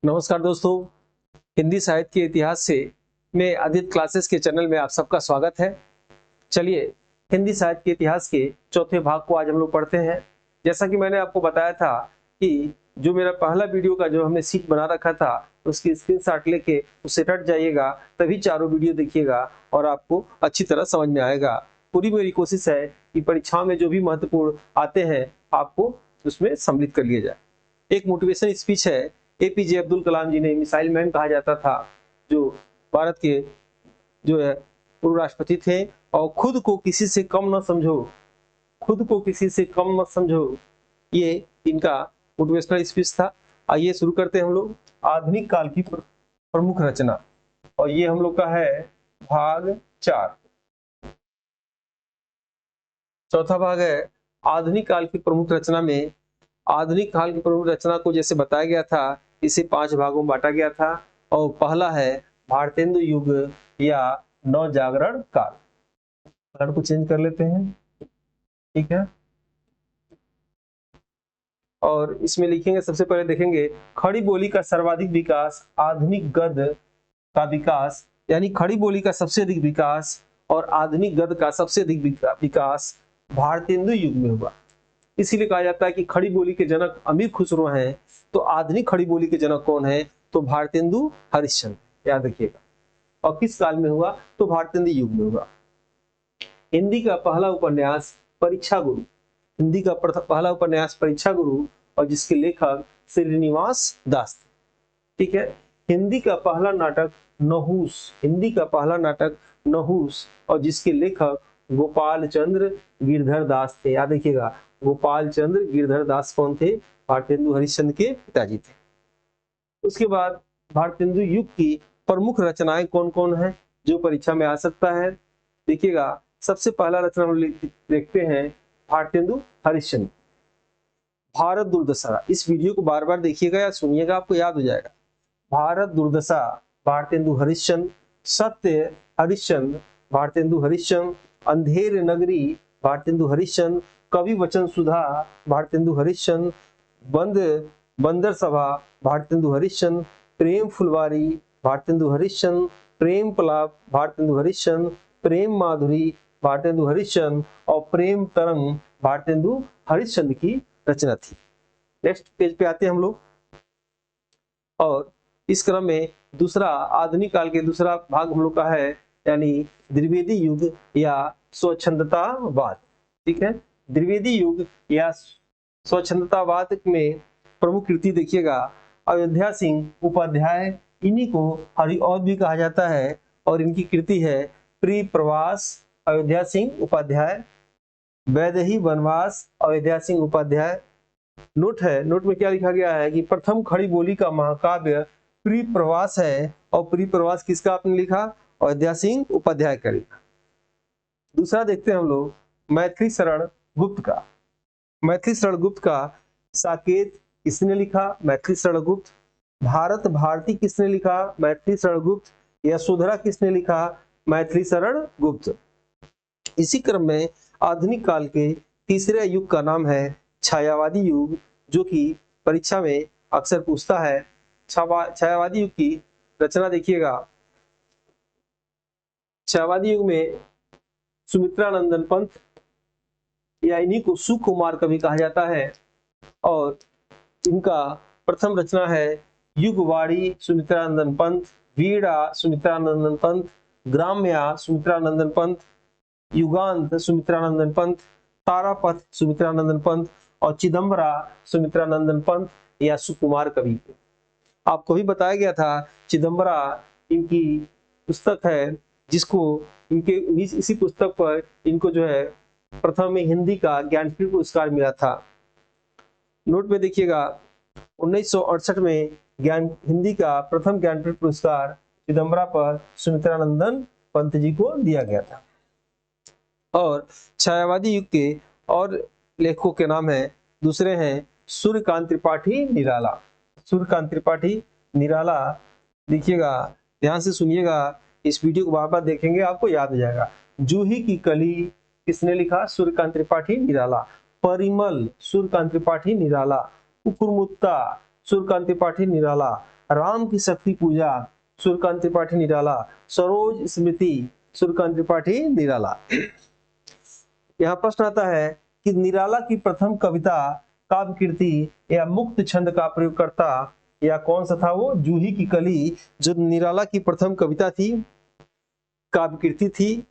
नमस्कार दोस्तों, हिंदी साहित्य के इतिहास से में आदित्य क्लासेस के चैनल में आप सबका स्वागत है। चलिए हिंदी साहित्य के इतिहास के चौथे भाग को आज हम लोग पढ़ते हैं। जैसा कि मैंने आपको बताया था कि जो मेरा पहला वीडियो का जो हमने सीट बना रखा था उसकी स्क्रीनशॉट लेके उसे रट जाइएगा, तभी चारों वीडियो देखिएगा और आपको अच्छी तरह समझ में आएगा। पूरी मेरी कोशिश है कि परीक्षा में जो भी महत्वपूर्ण आते हैं आपको उसमें सम्मिलित कर लिया जाए। एक मोटिवेशन स्पीच है। एपीजे अब्दुल कलाम जी ने मिसाइल मैन कहा जाता था, जो भारत के जो है पूर्व राष्ट्रपति थे। और खुद को किसी से कम न समझो, खुद को किसी से कम मत समझो, ये इनका मोटिवेशनल स्पीच था। आइए शुरू करते हैं हम लोग। आधुनिक काल की प्रमुख रचना, और ये हम लोग का है भाग 4। चौथा भाग है आधुनिक काल की प्रमुख रचना में आधुनिक काल की प्रमुख रचना को जैसे बताया गया था, इसे 5 भागों में बांटा गया था। और पहला है भारतेंदु युग या नवजागरण काल। कलर को चेंज कर लेते हैं, ठीक है। और इसमें लिखेंगे, सबसे पहले देखेंगे खड़ी बोली का सर्वाधिक विकास, आधुनिक गद्य का विकास, यानी खड़ी बोली का सबसे अधिक विकास और आधुनिक गद्य का सबसे अधिक विकास भारतेंदु युग में हुआ। इसीलिए कहा जाता है कि खड़ी बोली के जनक अमीर खुसरो हैं, तो आधुनिक खड़ी बोली के जनक कौन है? तो भारतेंदु हरिश्चंद्र, याद रखिएगा। और किस काल में हुआ? तो भारतेंदु युग में हुआ। हिंदी का पहला उपन्यास परीक्षा गुरु, हिंदी का पहला उपन्यास परीक्षा गुरु, और जिसके लेखक श्रीनिवास दास थे, ठीक है। हिंदी का पहला नाटक नहुस, हिंदी का पहला नाटक नहुस, और जिसके लेखक गोपाल चंद्र गिरधर दास थे, याद रखिएगा। गोपाल चंद्र गिरधर दास कौन थे? भारतेंदु हरिश्चंद्र के पिताजी थे। उसके बाद भारतेंदु युग की प्रमुख रचनाएं कौन कौन है जो परीक्षा में आ सकता है? देखिएगा, सबसे पहला रचना हम देखते हैं भारतेंदु हरिश्चंद्र, भारत दुर्दशा। इस वीडियो को बार बार देखिएगा या सुनिएगा, आपको याद हो जाएगा। भारत दुर्दशा भारतेंदु हरिश्चंद्र, सत्य हरिश्चंद्र भारतेंदु हरिश्चंद्र, अंधेर नगरी भारतेंदु हरिश्चंद्र, कवि वचन सुधा भारतेंदु हरिश्चंद्र, बंदर सभा भारतेंदु हरिश्चंद्र, प्रेम फुलवारी भारतेंदु हरिश्चंद्र, प्रेम पलाप भारतेंदु हरिश्चंद्र, प्रेम माधुरी भारतेंदु हरिश्चंद्र और प्रेम तरंग भारतेंदु हरिश्चंद्र की रचना थी। नेक्स्ट पेज पे आते हैं हम लोग, और इस क्रम में दूसरा आधुनिक काल के दूसरा भाग हम लोग का है, यानी द्विवेदी युग या स्वच्छंदतावाद, ठीक है। द्विवेदी युग या स्वच्छंदतावाद में प्रमुख कृति देखिएगा, अयोध्या सिंह उपाध्याय, इन्हीं को हरिऔध भी कहा जाता है, और इनकी कृति है प्रिप्रवास अयोध्या सिंह उपाध्याय, वैदेही वनवास अयोध्या सिंह उपाध्याय। नोट है, नोट में क्या लिखा गया है कि प्रथम खड़ी बोली का महाकाव्य प्रिप्रवास है, और प्रिप्रवास किसका आपने लिखा? अयोध्या सिंह उपाध्याय का लिखा। दूसरा देखते हैं हम लोग मैथिली शरण गुप्त का। मैथिली शरण गुप्त का साकेत किसने लिखा? मैथिली शरण गुप्त। भारत भारती किसने लिखा? मैथिली शरण गुप्त। यशोधरा किसने लिखा? मैथिली शरण गुप्त। इसी क्रम में आधुनिक काल के तीसरे युग का नाम है छायावादी युग, जो कि परीक्षा में अक्सर पूछता है। छायावादी युग की रचना देखिएगा। छायावादी युग में सुमित्रा नंदन पंत, या इन्हीं को सुकुमार कवि कहा जाता है, और इनका प्रथम रचना है युगवाड़ी सुमित्रा नंदन पंत, वीड़ा सुमित्रा नंदन पंत, ग्राम्या सुमित्रा नंदन पंत, युगांत सुमित्रा नंदन पंत, तारापथ सुमित्रा नंदन पंत और चिदम्बरा सुमित्रा नंदन पंत या सुकुमार कवि। आपको भी बताया गया था चिदम्बरा इनकी पुस्तक है, जिसको इनके इसी पुस्तक पर इनको जो है प्रथम में हिंदी का ज्ञानपीठ पुरस्कार मिला था। नोट में देखिएगा, 1968 में हिंदी का प्रथम ज्ञानपीठ पुरस्कार चिदम्बरा पर सुमित्रा नंदन पंत जी को दिया गया था। और छायावादी युग के और लेखकों के नाम है, दूसरे हैं सूर्यकांत त्रिपाठी निराला। सूर्यकांत त्रिपाठी निराला, देखिएगा ध्यान से सुनिएगा, इस वीडियो को बार बार देखेंगे आपको याद हो जाएगा। जूही की कली किसने लिखा? सूर्यकांत त्रिपाठी निराला। परिमल सूर्यकांत त्रिपाठी निराला। कुकुरमुत्ता सूर्यकांत त्रिपाठी निराला। राम की शक्ति पूजा, सूर्यकांत त्रिपाठी निराला। सरोज स्मृति, सूर्यकांत त्रिपाठी निराला। यहाँ प्रश्न आता है कि निराला की प्रथम कविता, काव्य कीर्ति या मुक्त छंद का प्रयोगकर्ता या कौन सा था? वो जूही की कली, जो निराला की प्रथम कविता थी, काव्य कीर्ति थी,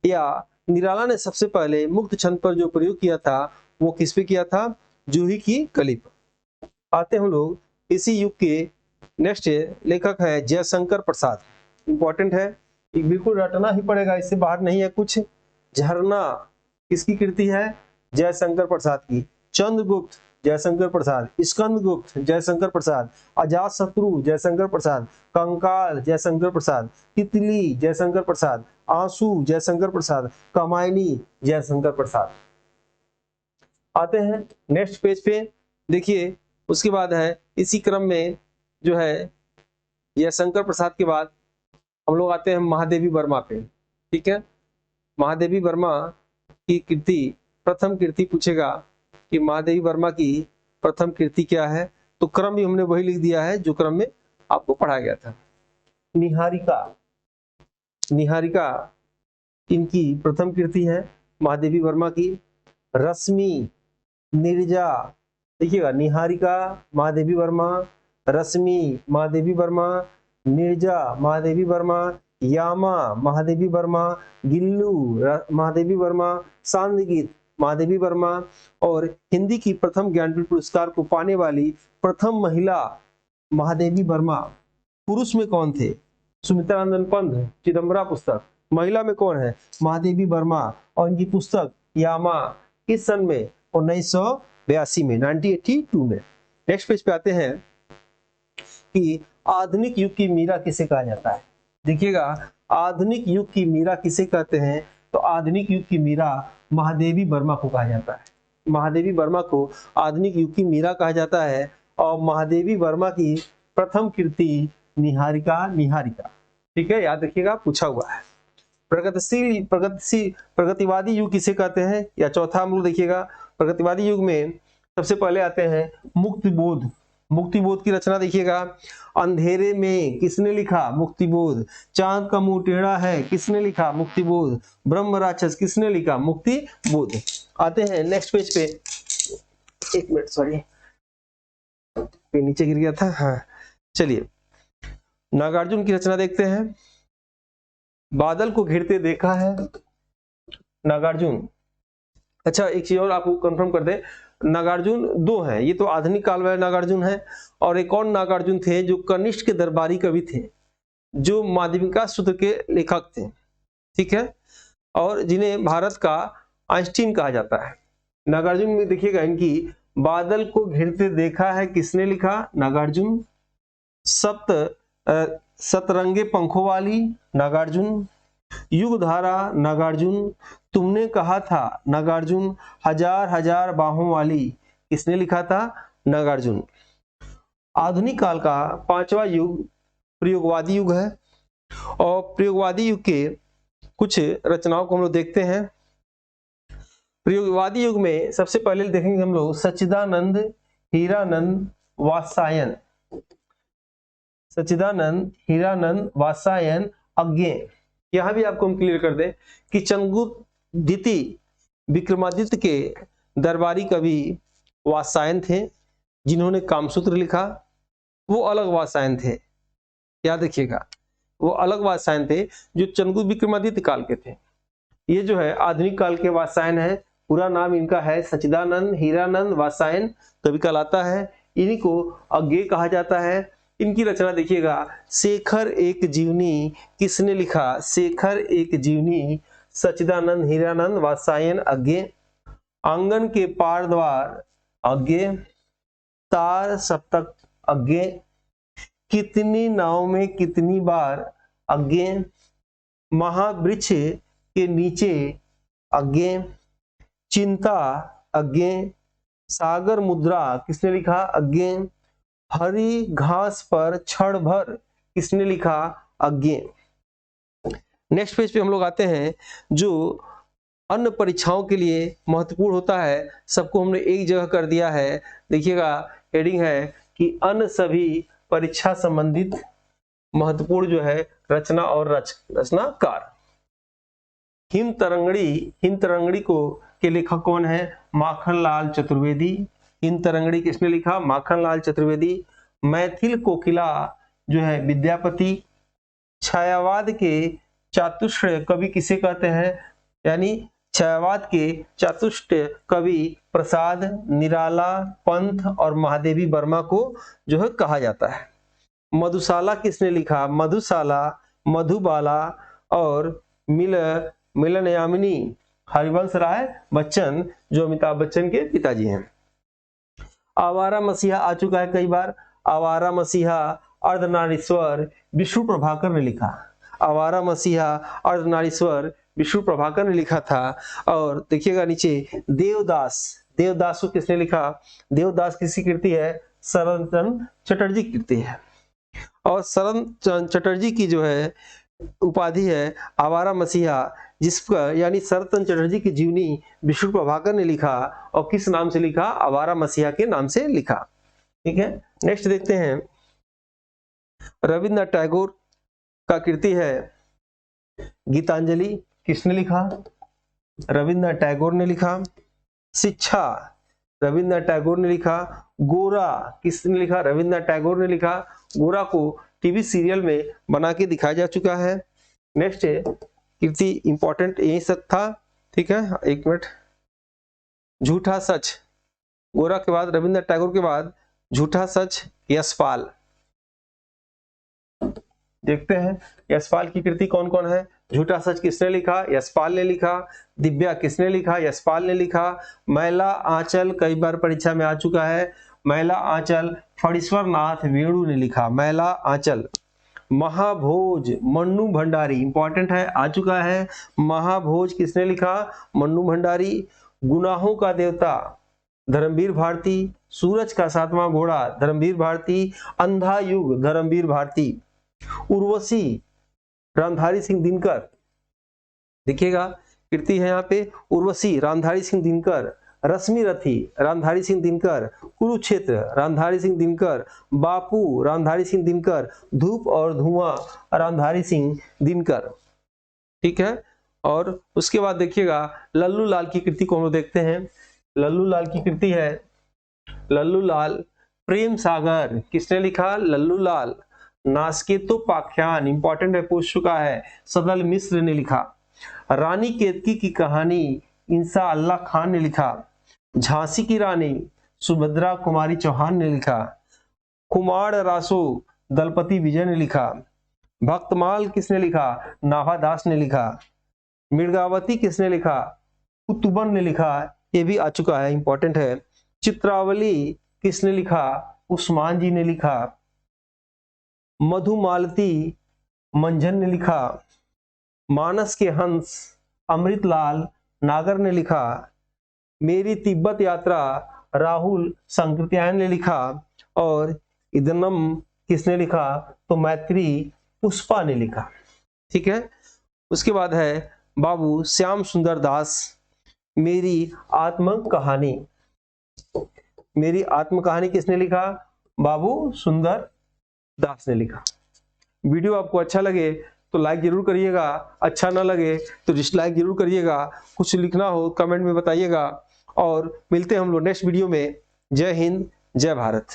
या निराला ने सबसे पहले मुक्त छंद पर जो प्रयोग किया था वो किस पे किया था? जूही की कली पर। आते हम लोग इसी युग के नेक्स्ट लेखक है जयशंकर प्रसाद। इंपॉर्टेंट है, बिल्कुल रटना ही पड़ेगा, इससे बाहर नहीं है कुछ। झरना किसकी कृति है? जयशंकर प्रसाद की। चंद्रगुप्त जयशंकर प्रसाद, स्कंदगुप्त जयशंकर प्रसाद, अजातशत्रु जयशंकर प्रसाद, कंकाल जयशंकर प्रसाद, तितली जयशंकर प्रसाद, आंसू जयशंकर प्रसाद, कामायनी जयशंकर प्रसाद। आते हैं नेक्स्ट पेज पे, देखिए उसके बाद है इसी क्रम में जो है जयशंकर प्रसाद के बाद हम लोग आते हैं महादेवी वर्मा पे। ठीक है, महादेवी वर्मा की कृति, प्रथम कृति पूछेगा कि महादेवी वर्मा की प्रथम कृति क्या है, तो क्रम भी हमने वही लिख दिया है जो क्रम में आपको पढ़ाया गया था। निहारिका, निहारिका इनकी प्रथम कृति है महादेवी वर्मा की। रश्मि, निर्जा, देखिएगा निहारिका महादेवी वर्मा, रश्मि महादेवी वर्मा, निर्जा महादेवी वर्मा, यामा महादेवी वर्मा, गिल्लू महादेवी वर्मा, सांदगीत महादेवी वर्मा। और हिंदी की प्रथम ज्ञानपीठ पुरस्कार को पाने वाली प्रथम महिला महादेवी वर्मा। पुरुष में कौन थे? सुमित्रानंदन पंत, चिदम्बरा पुस्तक। महिला में कौन है? महादेवी वर्मा। और इनकी पुस्तक यामा किस सन में? 1982 में, 1982 में। नेक्स्ट पेज पे आते हैं कि आधुनिक युग की मीरा किसे कहा जाता है। देखिएगा आधुनिक युग की मीरा किसे कहते हैं, तो आधुनिक युग की मीरा महादेवी वर्मा को कहा जाता है। महादेवी वर्मा को आधुनिक युग की मीरा कहा जाता है। और महादेवी वर्मा की प्रथम कृति निहारिका, निहारिका। ठीक है, याद रखिएगा, पूछा हुआ है। प्रगतिवादी युग किसे कहते हैं, या चौथा हम लोग देखिएगा प्रगतिवादी युग में सबसे पहले आते हैं मुक्तिबोध। मुक्तिबोध की रचना देखिएगा। अंधेरे में किसने लिखा? मुक्तिबोध। चांद का मुंह टेढ़ा है किसने लिखा? मुक्तिबोध। ब्रह्म राक्षस किसने लिखा? मुक्तिबोध। आते हैं नेक्स्ट पेज पे, एक मिनट सॉरी नीचे गिर गया था। हाँ चलिए, नागार्जुन की रचना देखते हैं। बादल को घिरते देखा है, नागार्जुन। अच्छा एक चीज और आपको कंफर्म कर दे, नागार्जुन दो हैं, ये तो आधुनिक काल वाले नागार्जुन है, और एक और नागार्जुन थे जो कनिष्क के दरबारी कवि थे, जो माध्यमिका सूत्र के लेखक थे। ठीक है, और जिन्हें भारत का आइंस्टीन कहा जाता है। नागार्जुन में देखिएगा इनकी बादल को घिरते देखा है किसने लिखा? नागार्जुन। सतरंगे पंखों वाली, नागार्जुन। युगधारा, नागार्जुन। तुमने कहा था, नागार्जुन। हजार हजार बाहों वाली, किसने लिखा था? नागार्जुन। आधुनिक काल का पांचवा युग प्रयोगवादी युग है, और प्रयोगवादी युग के कुछ रचनाओं को हम लोग देखते हैं। प्रयोगवादी युग में सबसे पहले देखेंगे हम लोग सच्चिदानंद, हीरानंद, वात्सायन। सच्चिदानंद, हीरानंद, वात्सायन, अज्ञेय। यहां भी आपको हम क्लियर कर दें कि चंद्रगुप्त द्वितीय विक्रमादित्य के दरबारी कवि वात्सायन थे, जिन्होंने कामसूत्र लिखा। वो अलग वात्सायन थे, याद रखिएगा, वो अलग वात्सायन थे जो चंद्रगुप्त विक्रमादित्य काल के थे। ये जो है आधुनिक काल के वात्सायन है। पूरा नाम इनका है सच्चिदानंद हीरानंद वात्सायन, कवि कहलाता है। इन्हीं को अज्ञेय कहा जाता है। इनकी रचना देखिएगा, शेखर एक जीवनी, किसने लिखा? शेखर एक जीवनी। सच्चिदानंद, हीरानंद, वात्सायन, अज्ञेय। आंगन के पार द्वार, अज्ञेय। तार सप्तक, अज्ञेय। कितनी नाव में कितनी बार, अज्ञेय। महावृक्ष के नीचे, अज्ञेय। चिंता, अज्ञेय। सागर मुद्रा, किसने लिखा? अज्ञेय। हरी घास पर क्षण भर, किसने लिखा? अज्ञेय। नेक्स्ट पेज पे हम लोग आते हैं, जो अन्य परीक्षाओं के लिए महत्वपूर्ण होता है, सबको हमने एक जगह कर दिया है। देखिएगा हेडिंग है कि अन्य सभी परीक्षा संबंधित महत्वपूर्ण जो है रचना और रचनाकार। हिम तरंगड़ी को के लेखक कौन है? माखनलाल चतुर्वेदी। हिम तरंगड़ी किसने लिखा? माखनलाल चतुर्वेदी। मैथिल कोकिला जो है विद्यापति। छायावाद के चातुष्ट कवि किसे कहते हैं? यानी छायावाद के चातुष्ट कवि प्रसाद, निराला, पंथ और महादेवी वर्मा को जो है कहा जाता है। मधुशाला किसने लिखा? मधुशाला, मधुबाला और मिलनयामिनी हरिवंश राय बच्चन जो अमिताभ बच्चन के पिताजी हैं। आवारा मसीहा आ चुका है कई बार। आवारा मसीहा अर्धनारीश्वर विष्णु प्रभाकर ने लिखा। आवारा मसीहा अर्धनारीश्वर विष्णु प्रभाकर ने लिखा था। और देखिएगा नीचे देवदास को किसने लिखा? देवदास किसकी कृति है? शरदचंद्र चटर्जी की कृति है। और शरदचंद्र चटर्जी की जो है उपाधि है आवारा मसीहा, जिसका यानी शरदचंद्र चटर्जी की जीवनी विष्णु प्रभाकर ने लिखा। और किस नाम से लिखा? आवारा मसीहा के नाम से लिखा। ठीक है, नेक्स्ट देखते हैं। रविन्द्रनाथ टैगोर का कृति है गीतांजलि, किसने लिखा? रविन्द्रनाथ टैगोर ने लिखा। शिक्षा रविन्द्रनाथ टैगोर ने लिखा। गोरा किसने लिखा? रविन्द्रनाथ टैगोर ने लिखा। गोरा को टीवी सीरियल में बना के दिखाया जा चुका है। नेक्स्ट कृति इंपॉर्टेंट यही सब था। ठीक है, एक मिनट। झूठा सच, गोरा के बाद रविन्द्रनाथ टैगोर के बाद झूठा सच यशपाल। देखते हैं यशपाल की कृति कौन कौन है। झूठा सच किसने लिखा? यशपाल ने लिखा। दिव्या किसने लिखा? यशपाल ने लिखा। मैला आंचल कई बार परीक्षा में आ चुका है। मैला आंचल फणीश्वर नाथ वेणु ने लिखा। मैला आंचल। महाभोज मन्नू भंडारी, इंपॉर्टेंट है, आ चुका है। महाभोज किसने लिखा? मन्नू भंडारी। गुनाहों का देवता धर्मवीर भारती। सूरज का सातवां घोड़ा धर्मवीर भारती। अंधा युग धर्मवीर भारती। उर्वशी रामधारी सिंह दिनकर, देखिएगा कृति है यहाँ पे। उर्वशी रामधारी सिंह दिनकर। रश्मि रथी रामधारी सिंह दिनकर। कुरुक्षेत्र रामधारी सिंह दिनकर। बापू रामधारी सिंह दिनकर। धूप और धुआं रामधारी सिंह दिनकर। ठीक है, और उसके बाद देखिएगा लल्लू लाल की कृति को हम देखते हैं। लल्लू लाल की कृति है लल्लू लाल प्रेम सागर, किसने लिखा? लल्लू लाल। नासकेतोपाख्यान इंपॉर्टेंट है, पूछ चुका है, सदल मिश्र ने लिखा। रानी केतकी की कहानी इंसा अल्लाह खान ने लिखा। झांसी की रानी सुभद्रा कुमारी चौहान ने लिखा। कुमार रासो दलपति विजय ने लिखा। भक्तमाल किसने लिखा? नाभादास ने लिखा। मृगावती किसने लिखा? कुतुबन ने लिखा, ये भी आ चुका है, इंपॉर्टेंट है। चित्रावली किसने लिखा? उस्मान जी ने लिखा। मधुमालती मंझन ने लिखा। मानस के हंस अमृतलाल नागर ने लिखा। मेरी तिब्बत यात्रा राहुल संकृत्यायन ने लिखा। और इदनम किसने लिखा? तो मैत्री पुष्पा ने लिखा। ठीक है, उसके बाद है बाबू श्याम सुंदर दास मेरी आत्मकहानी। मेरी आत्मकहानी किसने लिखा? बाबू सुंदर दास ने लिखा। वीडियो आपको अच्छा लगे तो लाइक जरूर करिएगा, अच्छा ना लगे तो डिसलाइक जरूर करिएगा। कुछ लिखना हो कमेंट में बताइएगा। और मिलते हैं हम लोग नेक्स्ट वीडियो में। जय हिंद, जय भारत।